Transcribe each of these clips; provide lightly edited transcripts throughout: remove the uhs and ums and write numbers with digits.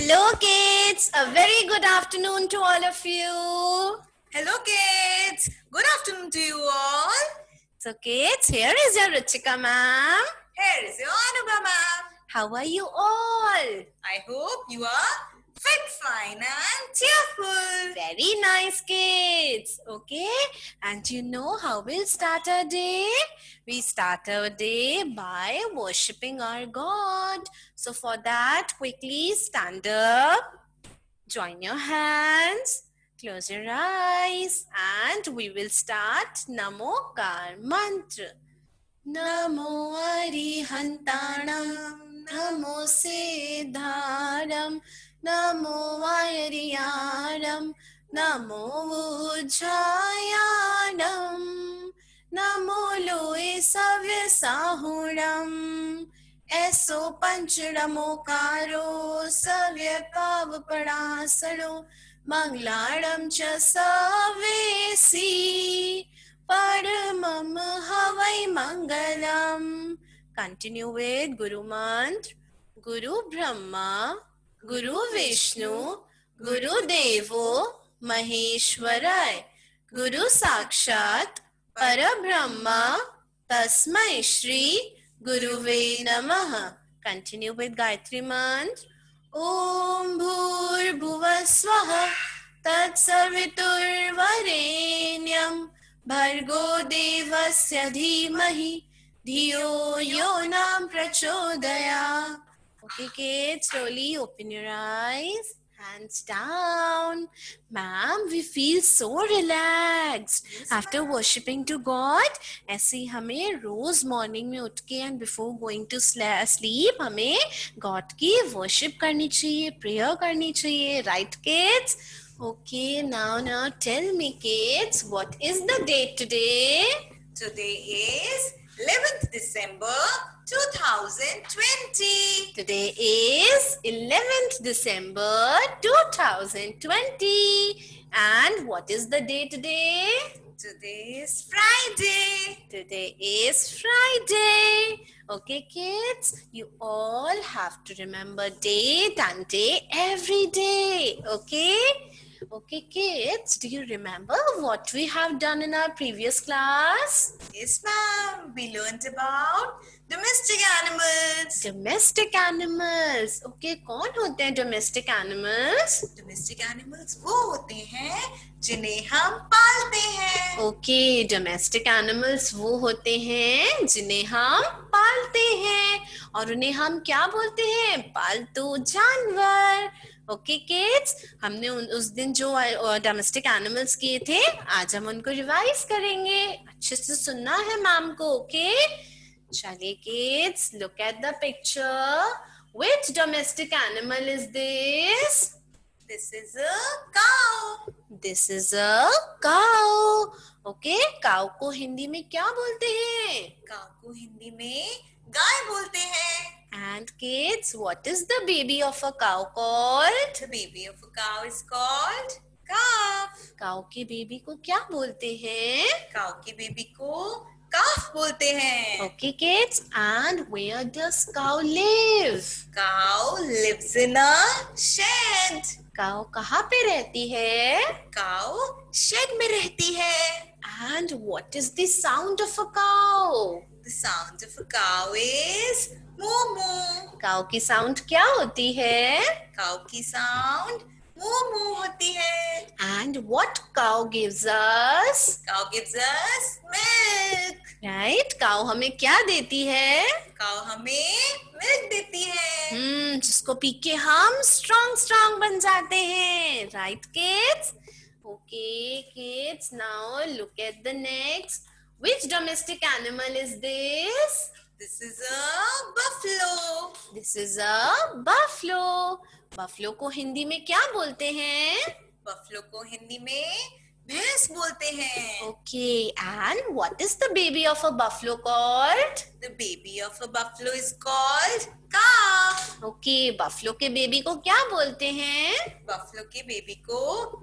Hello kids, a very good afternoon to all of you. Hello kids, good afternoon to you all. So kids, here is your Ruchika ma'am. Here is your Anubha ma'am. How are you all? I hope you are fit, fine and cheerful. Very nice kids. Okay, and you know how we'll start our day? We start our day by worshipping our God. So for that, quickly stand up, join your hands, close your eyes, and we will start Namo Kar Mantra. Namo Arihantanam, Namo Siddharam, Namo Vairyaram, Namo Ujjayanam, Namo Loe Savya Sahuram, Eso Pancharamokaro, Savya Pavapadasaro, Manglaram Cha Savesi, Paramam Havai Mangalam. Continue with Guru Mantra. Guru Brahma, Guru Vishnu, Guru Devo, Maheshwarai, Guru Sakshat, Parabrahma, Tasmai Shri, Guruve Namaha. Continue with Gayatri Mantra. Om Bhur Bhuva Swaha Tatsaviturvarenyam Bhargo Devasya Dhimahi Dhiyo Yonam Prachodaya. Okay kids, slowly open your eyes. Hands down. Ma'am, we feel so relaxed. After worshipping to God, ऐसे हमें रोज morning में उठ के and before going to sleep हमें God की worship करनी चाहिए, prayer करनी चाहिए, right kids? Okay, now tell me kids, what is the date today? Today is 11th December 2020. Today is 11th December 2020. And what is the day today? Today is Friday. Today is Friday. Okay, kids, you all have to remember date and day every day. Okay? Okay, kids, do you remember what we have done in our previous class? Yes, ma'am. We learnt about domestic animals. Domestic animals. Okay, कौन होते हैं domestic animals? Domestic animals वो होते हैं जिन्हें हम पालते हैं. Okay, domestic animals वो होते हैं जिन्हें हम पालते हैं और उन्हें हम क्या बोलते हैं? पालतू जानवर. ओके किड्स, हमने उस दिन जो डोमेस्टिक एनिमल्स किए थे, आज हम उनको रिवाइज करेंगे. अच्छे से सुनना है मैम को. ओके, चलिए kids, look at the picture. Which domestic animal is this? This is a cow. This is a cow. Okay, cow को हिंदी में क्या बोलते हैं? काऊ को हिंदी में गाय बोलते हैं. And kids, what is the baby of a cow called? The baby of a cow is called calf. Cow के बेबी को क्या बोलते हैं? काऊ के बेबी को calf बोलते हैं. Okay kids, and where does cow live? Cow lives in a shed. Cow कहाँ पे रहती है? Cow shed में रहती है. And what is the sound of a cow? The sound of a cow is moo moo. Cow की sound क्या होती है? Cow की sound moo moo होती है. And what cow gives us? Cow gives us milk. Right? Cow हमें क्या देती है? Cow हमें milk देती है. जिसको पी के हम स्ट्रॉन्ग बन जाते हैं. Right kids? Okay kids, now look at the next. Which domestic animal is this? This is a buffalo. This is a buffalo. Buffalo को हिंदी में क्या बोलते हैं? Buffalo को हिंदी में भैंस बोलते हैं. Okay, and what is the baby of a buffalo called? The baby of a buffalo is called calf. Okay, buffalo के बेबी को क्या बोलते हैं? Buffalo के बेबी को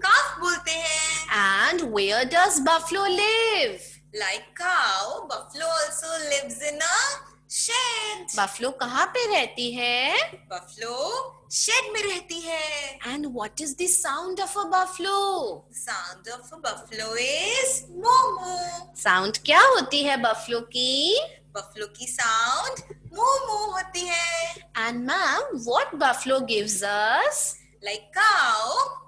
calf बोलते हैं. And where does buffalo live? Like cow, buffalo also lives in a shed. Buffalo कहाँ पे रहती है? Buffalo shed में रहती है. And what is the sound of a buffalo? The sound of a buffalo is moo moo. Sound क्या होती है बफलो की? Buffalo की sound moo moo होती है. And ma'am, what buffalo gives us? Like cow,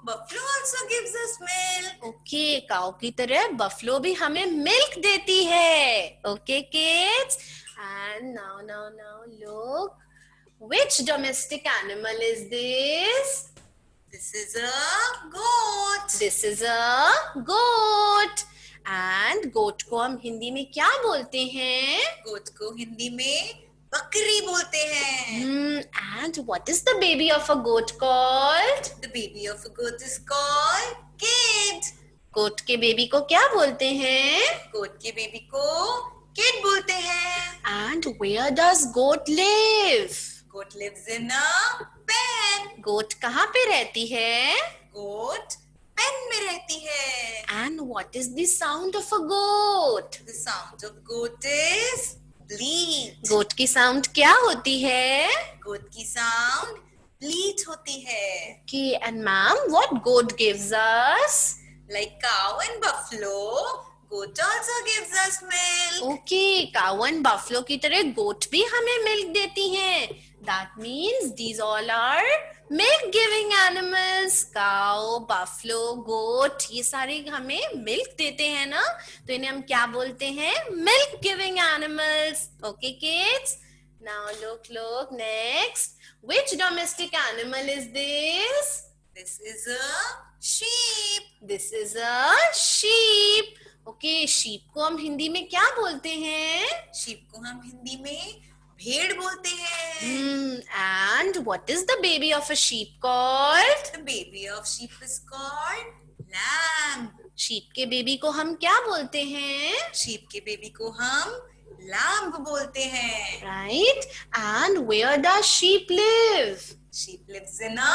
buffalo also gives us milk. Okay, काऊ की तरह buffalo भी हमें मिल्क देती है. Okay, kids. And now, look. Which domestic animal is this? This is a goat. This is a goat. And goat को हम हिंदी में क्या बोलते हैं? Goat को हिंदी में बकरी बोलते हैं. And what is the baby of a goat called? The baby of a goat is called kid. गोट के बेबी को क्या बोलते हैं? गोट के बेबी को किड बोलते हैं. And where does goat live? Goat lives in a pen. गोट कहाँ पे रहती है? Goat pen में रहती है. And what is the sound of a goat? The sound of goat is bleat. गोट की साउंड क्या होती है? गोट की साउंड bleat होती है. Okay, and ma'am, what goat gives us? Like cow and buffalo, goat also gives us milk. Okay, cow and buffalo की तरह गोट भी हमें मिल्क देती हैं. That means these all are milk-giving animals. Cow, buffalo, goat, ये सारे हमें milk देते हैं ना, तो इन्हें हम क्या बोलते हैं? Milk-giving animals. Okay, kids. Now look next. Which domestic animal is this? This is a sheep. This is a sheep. Okay, sheep को हम हिंदी में क्या बोलते हैं? Sheep को हम हिंदी में भेड़ बोलते हैं. And what is the baby of a sheep called? The baby of sheep is called lamb. Sheep के बेबी को हम क्या बोलते हैं? Sheep के बेबी को हम lamb बोलते हैं. Right? And where does sheep live? Sheep lives in a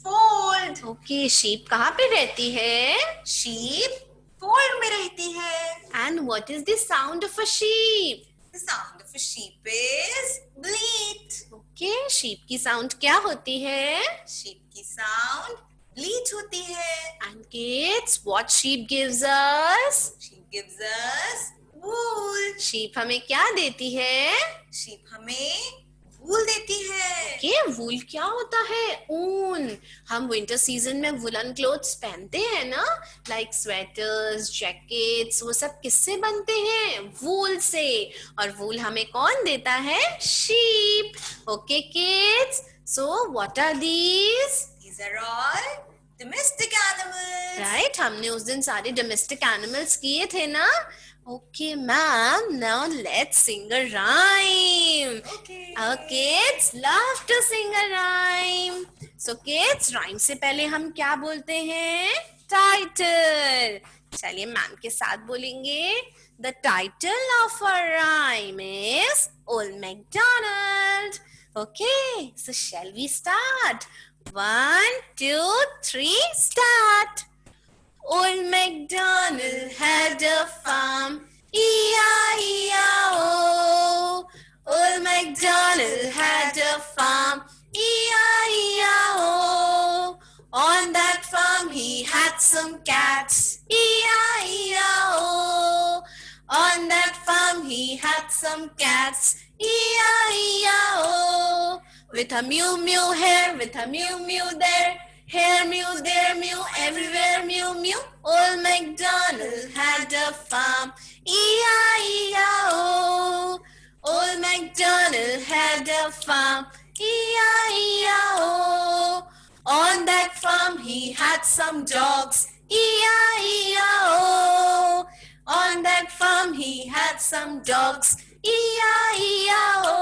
fold. Okay, sheep कहाँ पे रहती है? Sheep fold में रहती है. And what is the sound of a sheep? The sound of a sheep is bleat. Okay, sheep की sound क्या होती है? Sheep की sound bleat होती है. And kids, what sheep gives us? Sheep gives us wool. sheep हमें क्या देती है? Sheep हमें wool देती है. के वूल क्या होता है? ऊन. हम विंटर सीजन में वुलन क्लोथ्स पहनते हैं ना, लाइक स्वेटर्स, जैकेट्स, वो सब किससे बनते हैं? वूल से. और वूल हमें कौन देता है? Sheep. Okay kids, so what are these? These are all domestic animals. Right, हमने उस दिन सारे डोमेस्टिक एनिमल्स किए थे ना. Okay, ma'am. Now let's sing a rhyme. Okay. Kids love to sing a rhyme. So kids, rhyme से पहले हम क्या बोलते हैं? Title. चलिए मैम के साथ बोलेंगे. The title of our rhyme is Old MacDonald. Okay, so shall we start? 1, 2, 3, start. Old MacDonald had a farm, E-I-E-I-O. Old MacDonald had a farm, E-I-E-I-O. On that farm he had some cats, E-I-E-I-O. On that farm he had some cats, E-I-E-I-O. With a mew mew here, with a mew mew there, here mew, there mew, everywhere mew mew. Old MacDonald had a farm, E-I-E-I-O. Old MacDonald had a farm, E-I-E-I-O. On that farm he had some dogs, E-I-E-I-O. On that farm he had some dogs, E-I-E-I-O.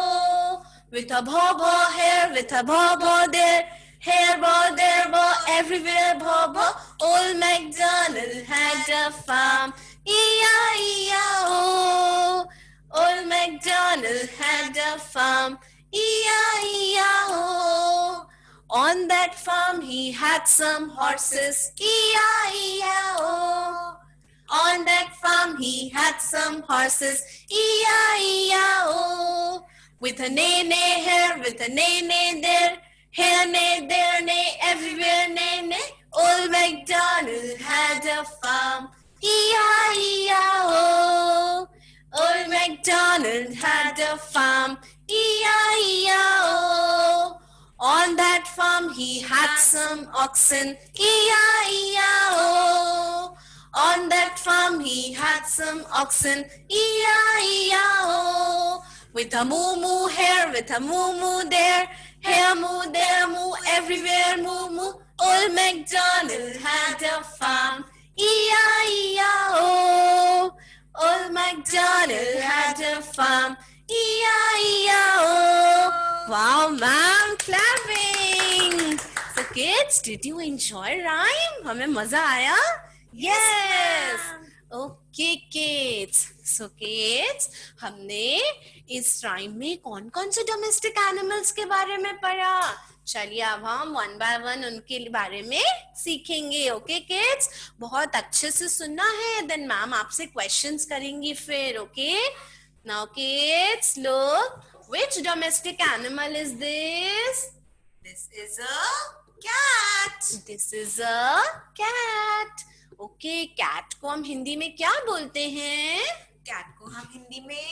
With a bow here, with a bow there, here bow, there bow, everywhere bow. Old MacDonald had a farm, E-I-E-I-O. Old MacDonald had a farm, E-I-E-I-O. On that farm he had some horses, E-I-E-I-O. On that farm he had some horses, E-I-E-I-O. With a nay, nay here, with a nay, nay there. Here, nay, there, nay, everywhere, nay, nay. Old MacDonald had a farm. E-I-E-I-O. Old MacDonald had a farm. E-I-E-I-O. On that farm he had some oxen. E-I-E-I-O. On that farm he had some oxen. E-I-E-I-O. With a moo moo here, with a moo moo there. Here moo, there moo, everywhere moo moo. Old MacDonald had a farm. E-I-E-I-O. Old MacDonald had a farm. E-I-E-I-O. Wow, ma'am, clapping. So kids, did you enjoy rhyme? हमें मजा आया? Yes. Okay, kids. So kids, हमने इस rhyme में कौन कौन से domestic animals के बारे में पढ़ा? चलिए अब हम one by one उनके बारे में सीखेंगे. Okay, kids? बहुत अच्छे से सुनना है. Then मैम आपसे questions करेंगी फिर. Okay? Now, kids, look. Which domestic animal is this? This is a cat. This is a cat. Okay, cat को हम हिंदी में क्या बोलते हैं? Cat को हम हिंदी में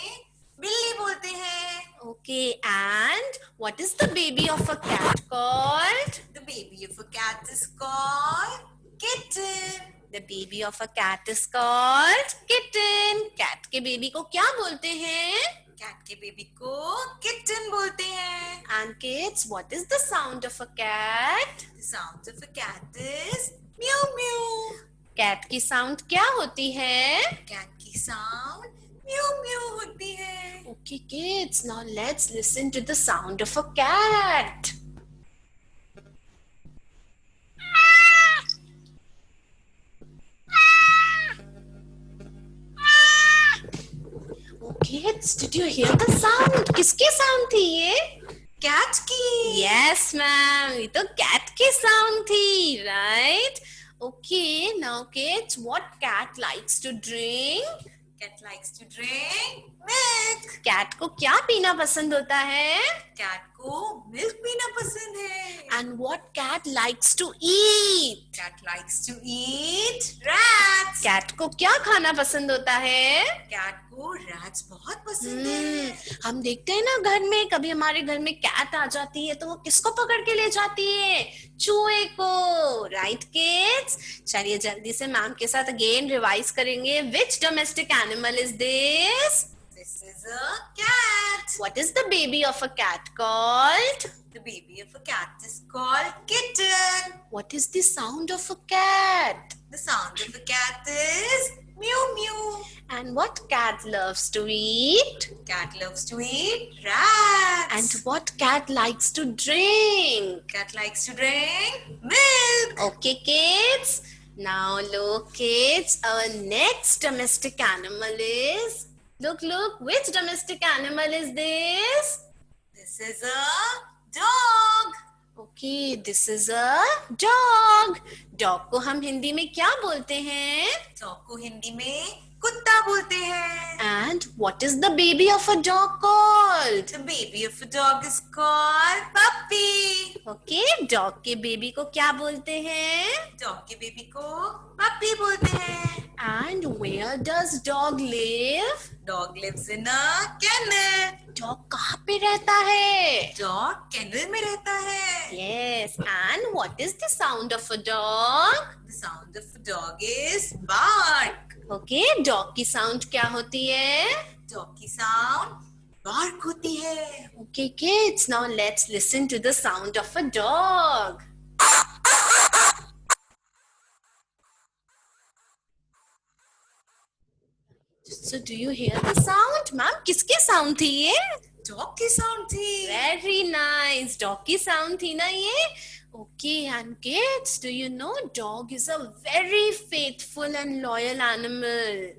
बिल्ली बोलते हैं. Okay, and what is the baby of a cat called? The baby of a cat is called kitten. The baby of a cat is called kitten. Cat के baby को क्या बोलते हैं? Cat के baby को kitten बोलते हैं. And kids, what is the sound of a cat? The sound of a cat is meow meow. Cat की sound क्या होती है? Cat की sound meow meow होती है. Okay, kids, now let's listen to the sound of a cat. Kids, did you hear the sound? किसकी sound थी ये? Cat की. Yes, ma'am. ये तो cat की sound थी, right? Okay, now kids, what cat likes to drink? Cat likes to drink milk. Cat को क्या पीना पसंद होता है? Cat को milk पीना पसंद है. And what cat likes to eat? Cat likes to eat rats. Cat को क्या खाना पसंद होता है? Cat को rats बहुत पसंद है. हम देखते हैं ना घर में, कभी हमारे घर में कैट आ जाती है तो वो किसको पकड़ के ले जाती है? चूहे को. Right kids? चलिए जल्दी से मैम के साथ अगेन रिवाइज करेंगे. Which domestic animal is this? This is a cat. What is the baby of a cat called? The baby of a cat is called kitten. What is the sound of a cat? The sound of a cat is meow meow. And what cat loves to eat? Cat loves to eat rats. And what cat likes to drink? Cat likes to drink milk. Okay, kids. Now look, kids. Our next domestic animal is... Look. Which domestic animal is this? This is a dog. Okay, this is a dog. Dog को हम हिंदी में क्या बोलते हैं? Dog को हिंदी में कुत्ता बोलते हैं. And what is the baby of a dog called? The baby of a dog is called puppy. Okay, dog के baby को क्या बोलते हैं? Dog के baby को puppy बोलते हैं. And where does dog live? Dog lives in a kennel. Dog कहाँ पे रहता है? Dog kennel में रहता है. Yes, and what is the sound of a dog? The sound of a dog is bark. Okay, dog की sound क्या होती है? Dog की sound bark होती है. Okay, kids, now let's listen to the sound of a dog. So, do you hear the sound? Ma'am, किसकी sound थी ये? Dog की sound थी. Very nice. Dog की sound थी ना ये? Okay, and kids, do you know dog is a very faithful and loyal animal?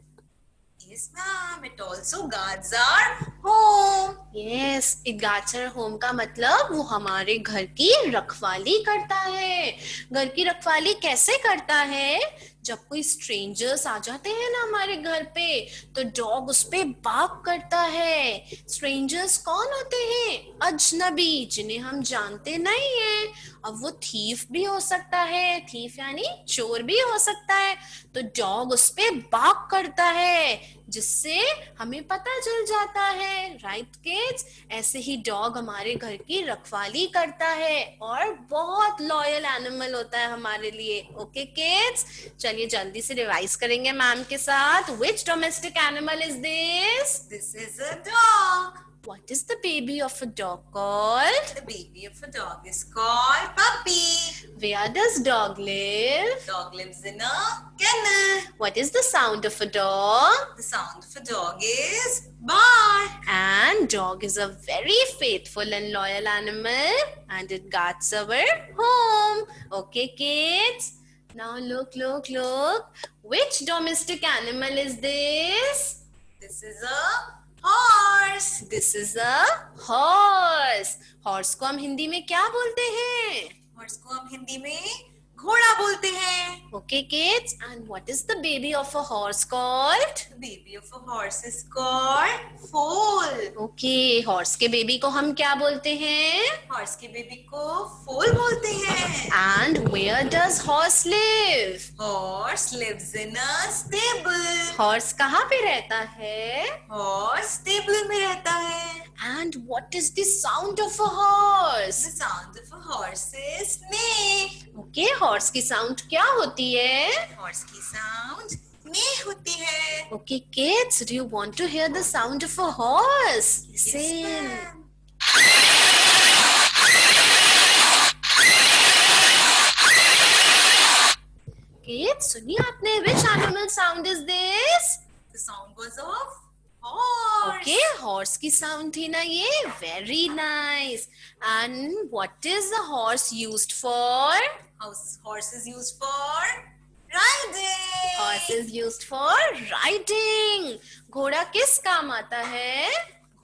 Yes, ma'am. It also guards our home. Yes, it guards our home का मतलब वो हमारे घर की रखवाली करता है. घर की रखवाली कैसे करता है? जब कोई स्ट्रेंजर्स आ जाते हैं ना हमारे घर पे, तो डॉग उस पे बार्क करता है। स्ट्रेंजर्स कौन होते हैं? अजनबी, जिन्हें हम जानते नहीं हैं। अब वो थीफ भी हो सकता है, थीफ यानी चोर भी हो सकता है। तो डॉग उस पे बार्क करता है, जिससे हमें पता चल जाता है। Right kids? ऐसे ही डॉग हमारे घर की रखवाली करता है और बहुत लॉयल एनिमल होता है हमारे लिए। ओके किड्स, चलिए जल्दी से रिवाइज करेंगे मैम के साथ। Which domestic animal is this? This is a dog. What is the baby of a dog called? The baby of a dog is called puppy. Where does dog live? Dog lives in a kennel. What is the sound of a dog? The sound of a dog is bark. And dog is a very faithful and loyal animal, and it guards our home. Okay kids, now look. Which domestic animal is this? This is a horse. This is a horse. Horse को हम हिंदी में क्या बोलते हैं? Horse को हम हिंदी में घोड़ा बोलते हैं. Okay kids, and what is the baby of a horse called? The baby of a horse is called foal. Okay, horse के बेबी को हम क्या बोलते हैं? Horse के बेबी को foal बोलते हैं. And where does horse live? Horse lives in a stable. Horse कहाँ पे रहता है? Horse stable में रहता है. And what is the sound of a horse? The sound of a horse is neigh. Okay, horse की sound क्या होती है? Horse की sound neigh होती है. Okay, kids, do you want to hear the sound of a horse? Yes, Listen. ma'am. Kids, सुनिए आपने, which animal sound is this? The sound was of horse. Okay, horse की sound थी ना ये? Very nice. And what is the horse used for? Horse is used for riding. Horse is used for riding. घोड़ा किस काम आता है?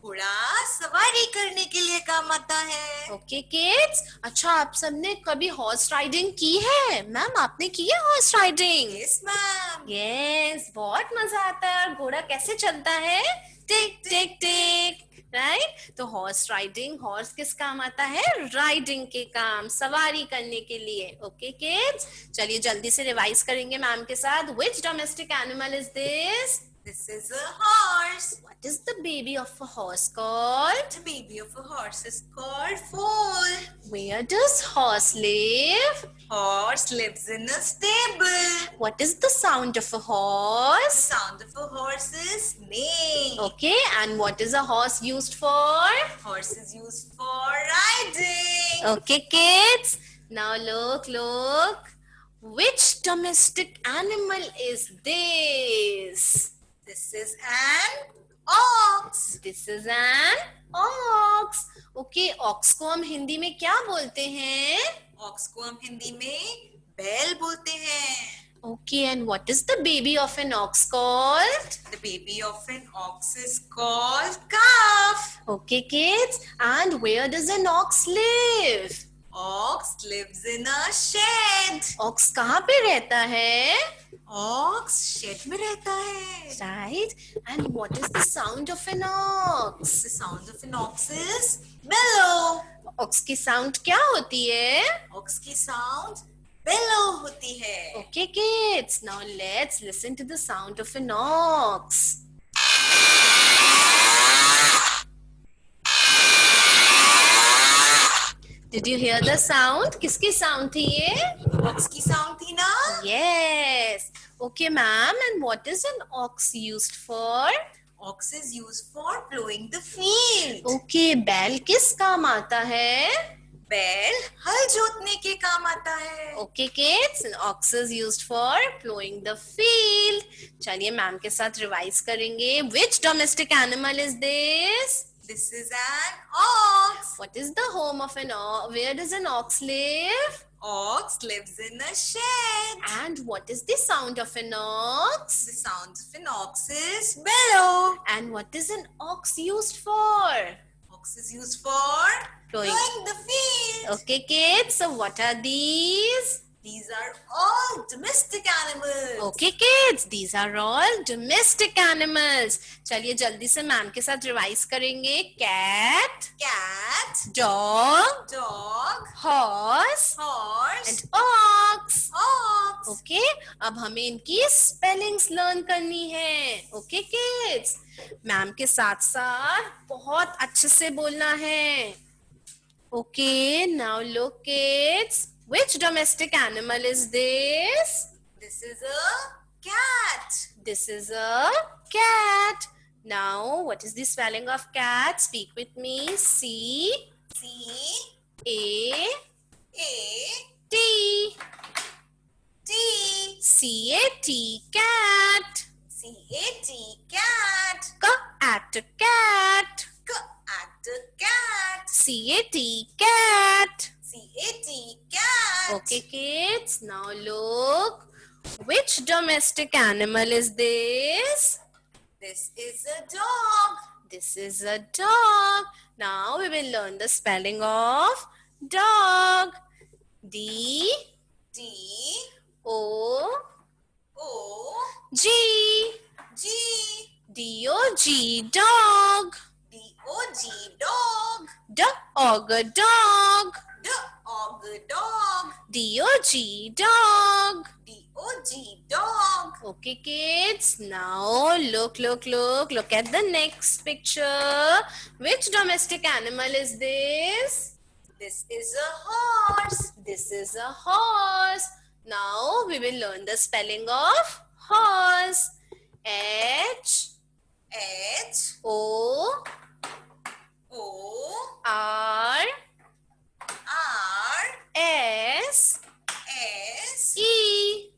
घोड़ा सवारी करने के लिए काम आता है. ओके किड्स, अच्छा आप सबने कभी हॉर्स राइडिंग की है? मैम आपने की है horse riding? Yes, ma'am. Yes, बहुत मजा आता है। और घोड़ा कैसे चलता है? टिक टिक टिक, राइट? तो हॉर्स राइडिंग, हॉर्स किस काम आता है? राइडिंग के काम, सवारी करने के लिए। ओके किड्स, चलिए जल्दी से रिवाइज करेंगे मैम के साथ। Which domestic animal is this? This is a horse. What is the baby of a horse called? The baby of a horse is called foal. Where does horse live? Horse lives in a stable. What is the sound of a horse? The sound of a horse is neigh. Okay, and what is a horse used for? Horse is used for riding. Okay, kids, now look. Which domestic animal is this? This is an ox. This is an ox. Okay, ox को हम हिंदी में क्या बोलते हैं? Ox को हम हिंदी में बैल बोलते हैं. Okay, and what is the baby of an ox called? The baby of an ox is called calf. Okay, kids, and where does an ox live? Ox lives in a shed. Ox कहाँ पे रहता है? Ox shed में रहता है. Right, and what is the sound of an ox? The sound of an ox is bellow. Ox की sound क्या होती है? Ox की sound bellow होती है. Okay, kids, now let's listen to the sound of an ox. Did you hear the sound? किसकी sound थी ये? Ox की sound थी ना? Yes. Okay, ma'am. And what is an ox used for? Ox is used for plowing the field. Okay, बैल किस काम आता है? बैल हल जोतने के काम आता है. Okay, kids. An ox is used for plowing the field. चलिए मैम के साथ रिवाइज करेंगे. Which domestic animal is this? This is an ox. What is the home of an ox? Where does an ox live? Ox lives in a shed. And what is the sound of an ox? The sound of an ox is bellow. And what is an ox used for? Ox is used for Plowing. plowing the field. Okay, kids. So what are these? These are all domestic animals. Okay kids, these are all domestic animals. चलिए जल्दी से ma'am के साथ revise करेंगे. Cat, Cat, dog, dog, horse horse, and ox. ox. Okay, अब हमें इनकी spellings learn करनी है. Okay kids, मैम के साथ साथ बहुत अच्छे से बोलना है. Okay, now look kids. Which domestic animal is this? This is a cat. This is a cat. Now, what is the spelling of cat? Speak with me. C C A A T. T C A T. Cat. C A T cat. C at cat. C at cat. C A T. Cat. C A T cat. Okay, kids. Now look. Which domestic animal is this? This is a dog. This is a dog. Now we will learn the spelling of dog. D D O O G. G D O G. Dog. D O G dog. Dog. Dog. Dog dog. D O G. Dog. D O G dog. Okay, kids. Now look at the next picture. Which domestic animal is this? This is a horse. This is a horse. Now we will learn the spelling of horse. H H O O R R S S E.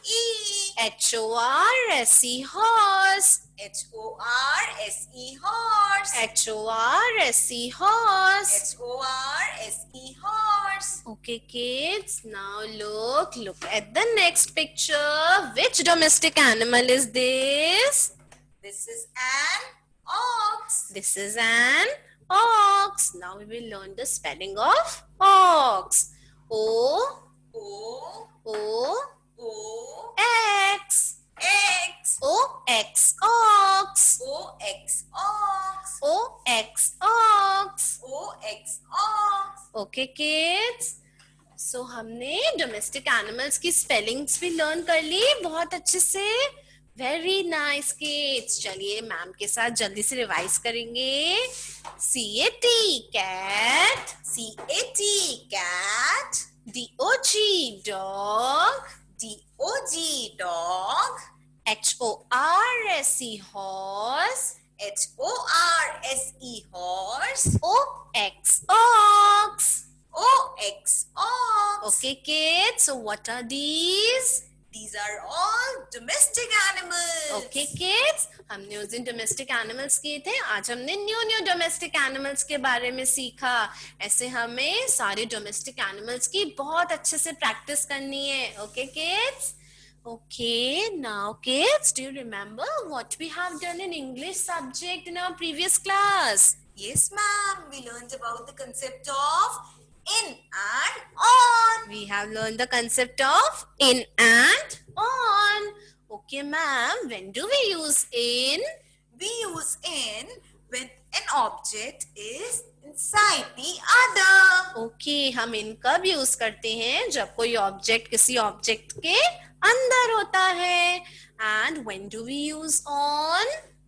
E H O R S E. Horse. H O R S E horse. H O R S E. Horse. H O R S E horse. Okay, kids. Now look at the next picture. Which domestic animal is this? This is an ox. This is an ox. Now we will learn the spelling of ox. O O O O X. X O X ox. O X ox. O X ox. O X ox. Okay, kids. So हमने domestic animals की spellings भी learn कर ली बहुत अच्छे से. Very nice kids. चलिए ma'am के साथ जल्दी से रिवाइज करेंगे. CAT cat. CAT cat. DOG dog. DOG dog. HORSE horse. HORSE horse. OX ox. OX ox. Okay, kids. So what are these? These are all domestic animals. Okay, kids. हमने उस दिन domestic animals किए थे. आज हमने new domestic animals के बारे में सीखा. ऐसे हमें सारे डोमेस्टिक एनिमल्स की बहुत अच्छे से प्रैक्टिस करनी है. Okay, kids. Okay, now kids, do you remember what we have done in English subject in our previous class? Yes, ma'am. We learned about the concept of in and on. We have learned the concept of in and on. Okay, ma'am, when do we use in? We use in when an object is inside the other. Okay, हम in कब use करते हैं? जब कोई object किसी object के अंदर होता है. And when do we use on?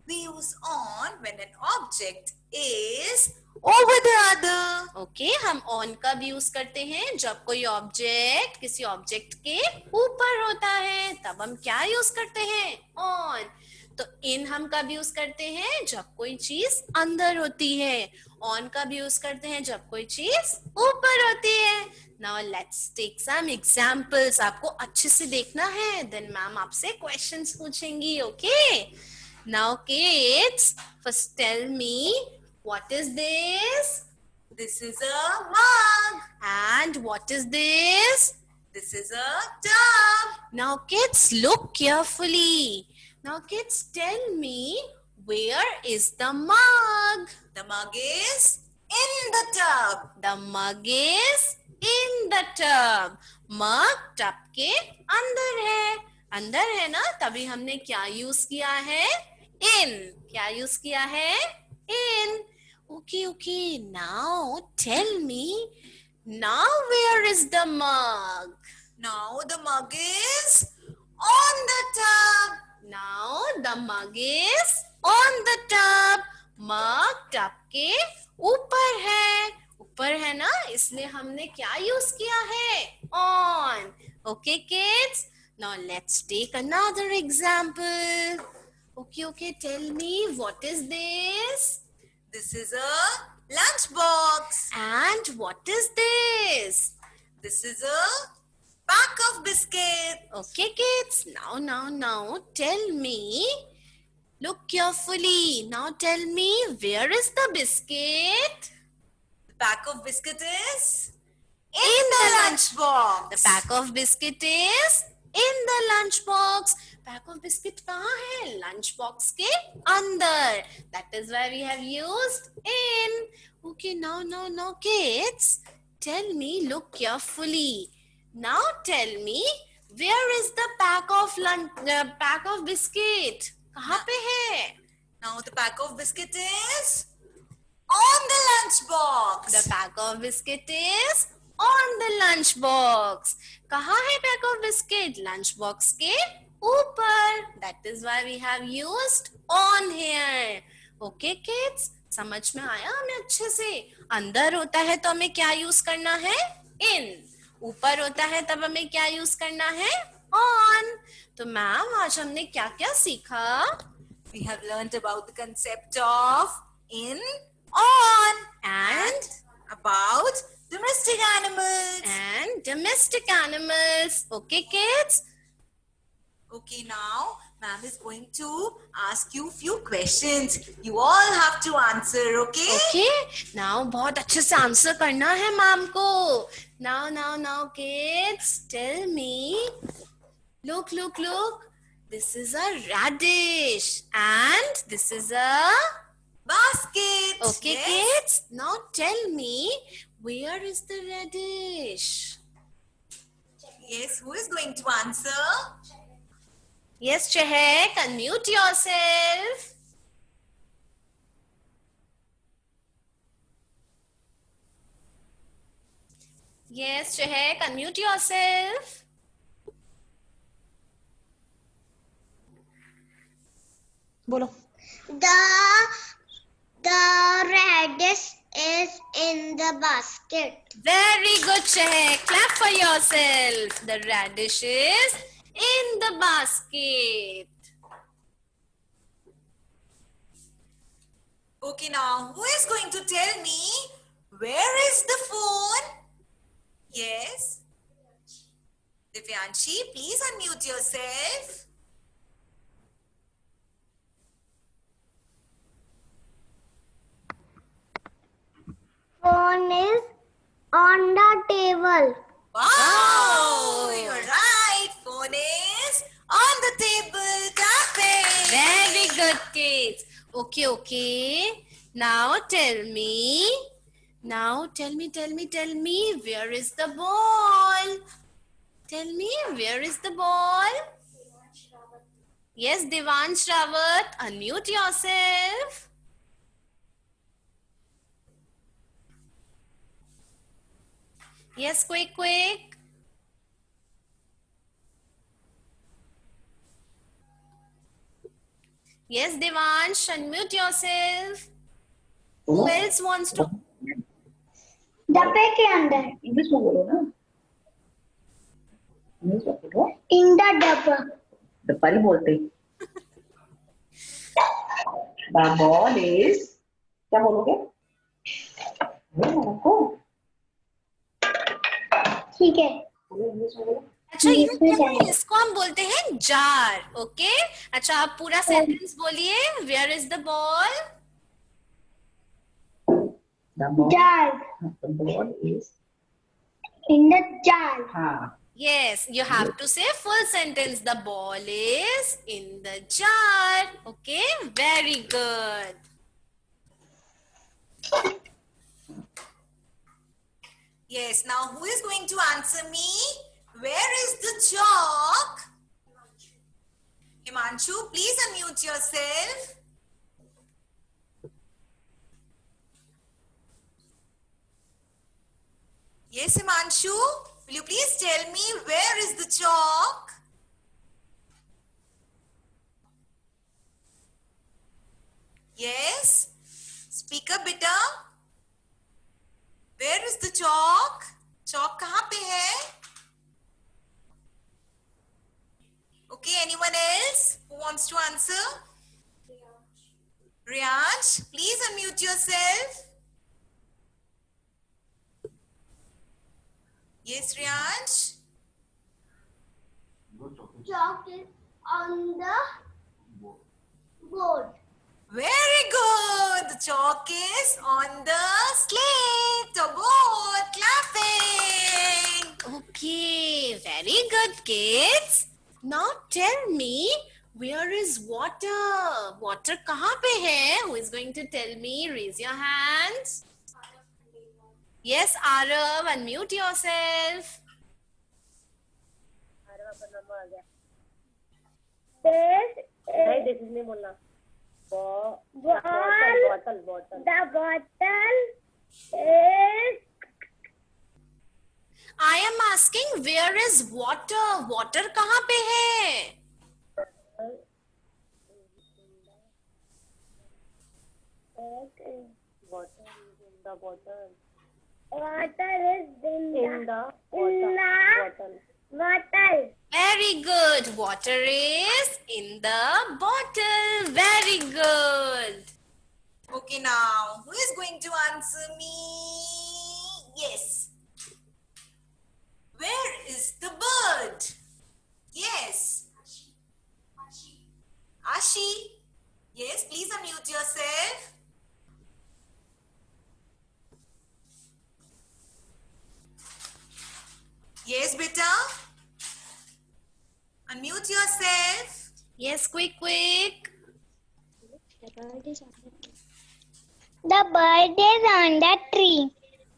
We use on when an object is over the other. Okay, हम on कब use करते हैं? जब कोई object किसी object के ऊपर होता है, तब हम क्या use करते हैं? On. तो in हम कब use करते हैं? जब कोई चीज अंदर होती है. On कब use करते हैं? जब कोई चीज ऊपर होती है. Now let's take some examples. आपको अच्छे से देखना है. Then मैम आपसे questions पूछेंगी. Okay? Now kids, first tell me, what is this? This is a mug. And what is this? This is a tub. Now kids, look carefully. Now kids, tell me, where is the mug? The mug is in the tub. The mug is in the tub. Mug tub के अंदर है ना, तभी हमने क्या use किया है? in. क्या यूज किया है? in. Okay, now tell me, now where is the mug? Now the mug is on the tub. Now the mug is on the tub. Mug tub के ऊपर है ना, इसलिए हमने क्या यूज किया है? on. Okay kids, now let's take another example. Okay, tell me, what is this? This is a lunch box. And what is this? This is a pack of biscuits. Okay kids, now tell me, look carefully. Now tell me, where is the biscuit? The pack of biscuit is in the lunch box. The pack of biscuit is in the lunch box. Pack of biscuit कहाँ है? Lunch box के अंदर. That is why we have used in. Okay, now kids, tell me, look carefully. Now tell me, where is the pack of biscuit? कहाँ पे है? Now the pack of biscuit is on the lunch box. The pack of biscuit is on the lunch box. कहाँ है pack of biscuit? Lunch box के ऊपर. That is why we have used on here. Okay kids, समझ में आया हमें अच्छे से? अंदर होता है तो हमें क्या यूज करना है? in. ऊपर होता है तब हमें क्या यूज करना है? on. तो मैम आज हमने क्या क्या सीखा? We have learnt about the concept of in, on, And about domestic animals. Okay kids? Okay, now ma'am is going to ask you few questions. You all have to answer, okay? Okay, now बहुत अच्छे से answer करना है ma'am को. Now kids, tell me. Look. This is a radish and this is a Basket. okay Yes. kids. Now tell me, where is the radish? Yes, who is going to answer? Yes, Chehek, unmute yourself. Yes, Chehek, unmute yourself. बोलो. The radish is in the basket. Very good, Chehek. Clap for yourself. The radish is in the basket. Okay, now who is going to tell me where is the phone? Yes. Divyanshi, please unmute yourself. Phone is on the table. Wow, you're right. Phone is on the table. Clapping. Very good, kids. Okay. Now tell me. Tell me, where is the ball? Tell me, where is the ball? Yes, Devansh Rawat, unmute yourself. Yes, quick. Yes, Devansh, unmute yourself. Who else wants to? डब्बे के अंदर. English में बोलो ना. English में बोलो. In the डब्बा. डब्बा नहीं बोलते. The ball is. क्या बोलोगे? बोलो. ठीक है. बोलो इंग्लिश में बोलो. अच्छा, इसको हम बोलते हैं जार. ओके, अच्छा आप पूरा सेंटेंस बोलिए. Where is the ball? The ball. Jar. The ball is. In the jar. हाँ. Yes, you have to say full sentence. The ball is in the jar. Okay, very good. Yes, now who is going to answer me? Where is the chalk? Himanshu, please unmute yourself. Yes, Himanshu, will you please tell me where is the chalk? Yes, speak up, beta. Where is the chalk? Chalk कहाँ पे है? Okay, anyone else who wants to answer? Riyansh, please unmute yourself. Yes, Riyansh. Chalk is on the board. Very good. The chalk is on the slate or board. Clapping. Okay, very good, kids. Now tell me, where is water? Water कहाँ पे है? Who is going to tell me? Raise your hands. Yes, Arav, unmute yourself. Bottle. The bottle is I am asking, where is water? Water कहाँ पे है? water is in the bottle. Very good. Water is in the bottle. Very good. Okay, now who is going to answer me? Yes. Where is the bird? Yes. Ashi. Yes, please unmute yourself. Yes, beta. Unmute yourself. Yes, quick, quick. The bird is on the tree.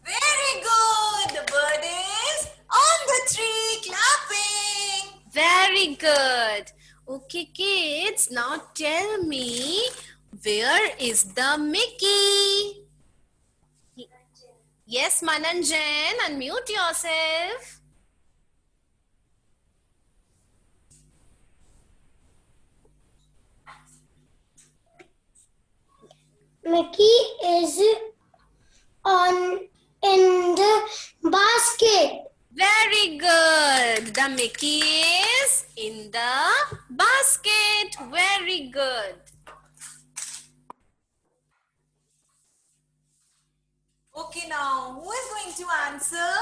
Very good. The bird is on the tree clapping. Very good. Okay, kids, now tell me, where is the Mickey? Yes, Mananjan, unmute yourself. Mickey is in the basket. Very good. The Mickey is in the basket. Very good. Okay, now who is going to answer?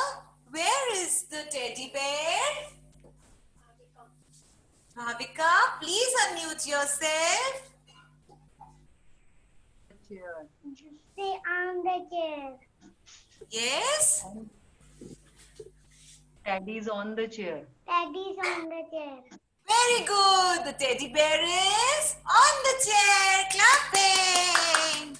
Where is the teddy bear? Bhavika, please unmute yourself. Stay on the chair. Yes. Teddy's on the chair. Teddy's on the chair. Very good. The teddy bear is on the chair clapping.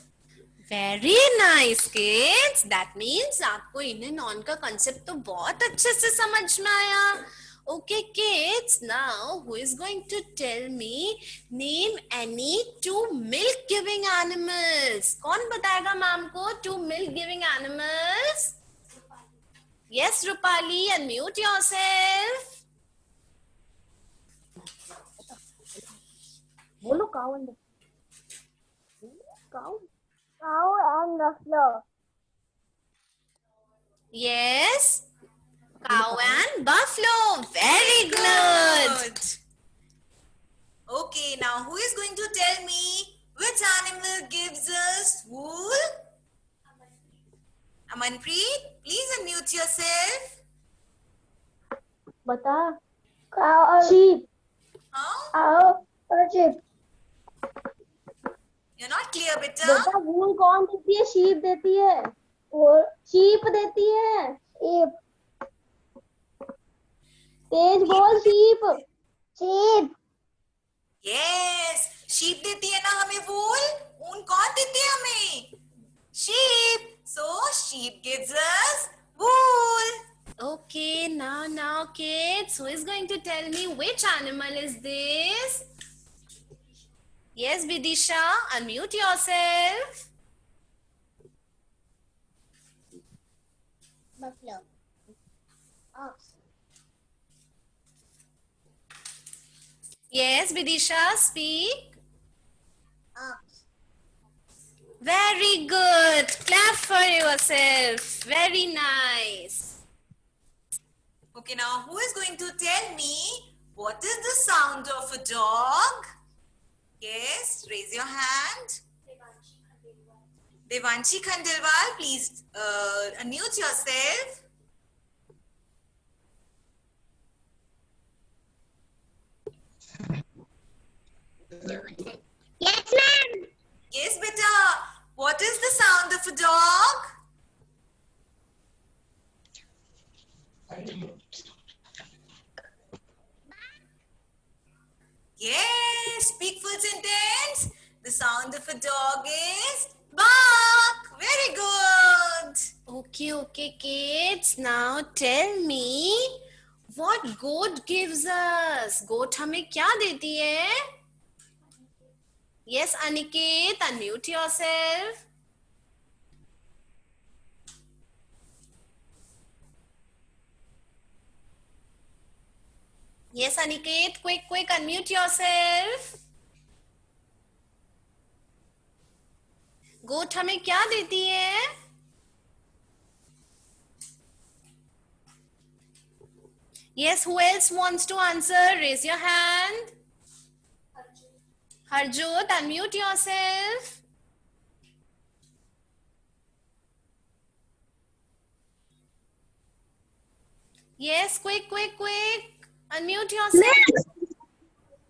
Very nice, kids. That means आपको in and on का concept तो बहुत अच्छे से समझ में आया. Okay, kids. Now, who is going to tell me? Name any two milk-giving animals. कौन बताएगा मैम को two milk-giving animals? Yes, Rupali, unmute yourself. बोलो cow and Cow and buffalo. Yes. Cow and buffalo. Very good. Okay, now who is going to tell me which animal gives us wool? Amanpreet, please unmute yourself. बता. Cow. Sheep. Huh? Cow or sheep. You're not clear, beta. बेटा वूल कौन देती है? Sheep देती है. और sheep देती है. शीप. तेज बोल. शीप. शीप. Yes, sheep देती है ना हमें wool. ऊन कौन देती है हमें? Sheep. So sheep gives us Bull. Okay, now kids, who is going to tell me which animal is this? Yes, Vidisha, unmute yourself. Buffalo. Ox. Yes, Vidisha, speak. Ox. Very good. Clap for yourself. Very nice. Okay, now who is going to tell me what is the sound of a dog? Yes, raise your hand. Devanshi Khandelwal, please unmute yourself. Yes, ma'am. Yes, beta. What is the sound of a dog? Yes, speak full sentence. The sound of a dog is bark. Very good. Okay, kids. Now tell me what goat gives us. Goat हमें क्या देती है? Yes, Aniket, unmute yourself. Yes, Aniket, quick, unmute yourself. गोट हमें क्या देती है? Yes, who else wants to answer? Raise your hand. Harjot, unmute yourself. Yes, quick. Unmute yourself.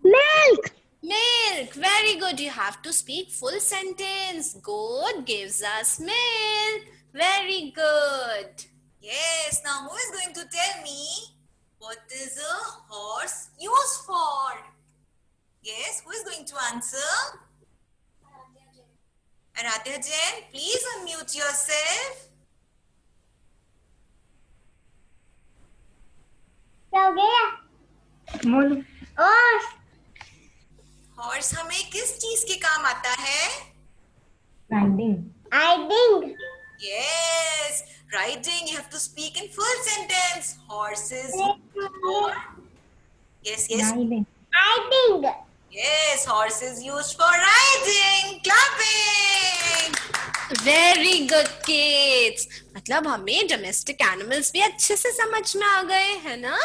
Milk. Milk. Very good. You have to speak full sentence. Goat gives us milk. Very good. Yes, now who is going to tell me what is a horse used for? Yes, who is going to answer? Aradhya Jain, please unmute yourself. क्या हो गया? Horse. Horse हमें किस चीज के काम आता है? Riding. Yes, riding. You have to speak in full sentence. Horses used for. Yes. Riding. Yes, horses used for riding. Clapping. Very good kids. मतलब हमें डोमेस्टिक एनिमल्स भी अच्छे से समझ में आ गए है ना?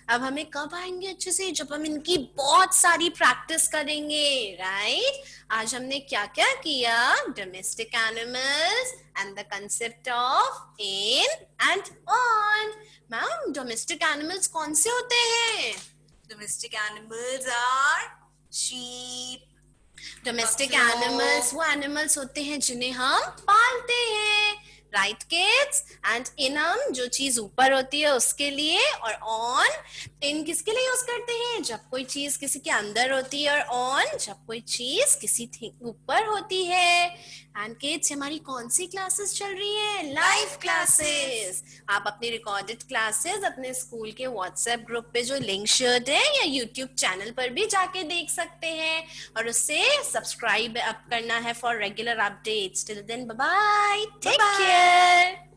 अब हमें कब आएंगे अच्छे से? जब हम इनकी बहुत सारी प्रैक्टिस करेंगे, राइट? आज हमने क्या क्या किया? Domestic animals and the concept of in and on. Ma'am, domestic animals कौन से होते हैं? Domestic animals are sheep. Domestic Buffalo. Animals वो एनिमल्स होते हैं जिन्हें हम पालते हैं, राइट किड्स? एंड इन हम जो चीज ऊपर होती है उसके लिए, और ऑन इन किसके लिए यूज करते हैं? जब कोई चीज किसी के अंदर होती है, और ऑन जब कोई चीज किसी ऊपर होती है. एंड किड्स, हमारी कौन सी क्लासेस चल रही है? Live classes. आप अपनी रिकॉर्डेड क्लासेस अपने स्कूल के व्हाट्सएप ग्रुप पे जो लिंक शेयर्ड है या यूट्यूब चैनल पर भी जाके देख सकते हैं, और उससे सब्सक्राइब अप करना है for regular updates. Till then, bye bye, take care.